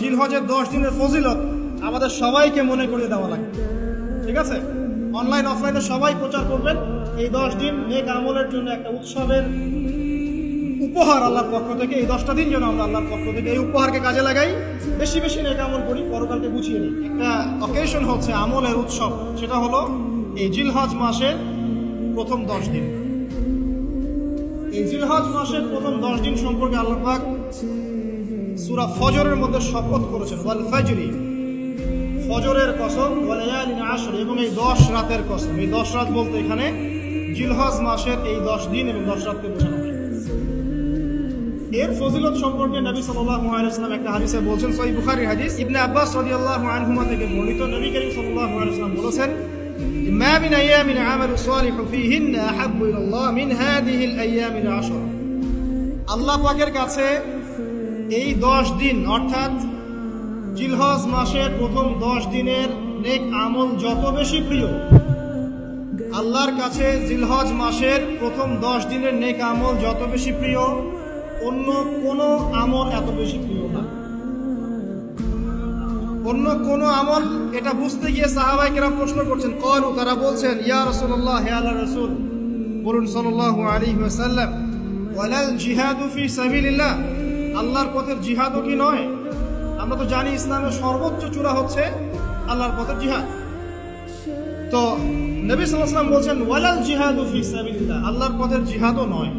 জিলহজের 10 দিনের ফজিলত আমাদের সবাইকে মনে করিয়ে দেওয়া লাগবে। ঠিক আছে, অনলাইন অফলাইনে সবাই প্রচার করবেন। এই 10 দিন নেক আমলের জন্য একটা উৎসবের উপহার আল্লাহর পক্ষ থেকে। এই 10টা দিন যেন আমরা আল্লাহর পক্ষ থেকে এই উপহারকে কাজে লাগাই, বেশি বেশি নেক আমল করি, পরকালকে গুছিয়ে নিই। একটা অকেশন হচ্ছে আমলের উৎসব, সেটা হলো এই জিলহজ মাসের প্রথম 10 দিন। এই জিলহজ মাসের প্রথম 10 দিন সম্পর্কে আল্লাহ পাক সূরা ফজরের মধ্যে শপথ করেছেন, ওয়াল ফাজরি, ফজরের কসম, ওয়া লায়ালিন আশর, এবং এই 10 রাতের কসম। এই 10 রাত বলতে এখানে জিলহজ মাসের এই 10 দিন এবং 10 রাতকে বোঝানো হয়। এর ফজিলত সম্পর্কে নবী সাল্লাল্লাহু আলাইহি ওয়াসাল্লাম একটা হাদিসে বলছেন, সহিহ বুখারীর হাদিস, ইবনে আব্বাস রাদিয়াল্লাহু আনহুমা থেকে বর্ণিত, নবী করিম সাল্লাল্লাহু আলাইহি ওয়াসাল্লাম বলেছেন, মা মিন আইয়ামিন আমালু সালিহু ফীহিন্না আহাব্বু ইলাল্লাহ মিন হাযিহিল আইয়ামিল আশর। আল্লাহ পাকের কাছে এই 10 দিন অর্থাৎ জিলহজ মাসের প্রথম 10 দিনের নেক আমল যত বেশি প্রিয়, আল্লাহর কাছে জিলহজ মাসের প্রথম 10 দিনের নেক আমল যত বেশি প্রিয়, অন্য কোনো আমল এত বেশি প্রিয় না। অন্য কোনো আমল, এটা বুঝতে গিয়ে সাহাবায়ে কেরাম প্রশ্ন করছেন, ক্বালু, তারা বলছেন, ইয়া রাসূলুল্লাহ, হে আল্লাহর রাসূল, বলুন সাল্লাল্লাহু আলাইহি ওয়াসাল্লাম, ওয়ালাল জিহাদু ফি সাবিলিল্লাহ, আল্লাহর পথের জিহাদও কি নয়? আমরা তো জানি ইসলামের সর্বোচ্চ চূড়া হচ্ছে আল্লাহর পথের জিহাদ। তো নবী সাল্লাল্লাহু আলাইহি ওয়াসাল্লাম বলছেন, ওয়ালাল জিহাদু ফি সাবিলিল্লাহ, আল্লাহর পথের জিহাদও নয়।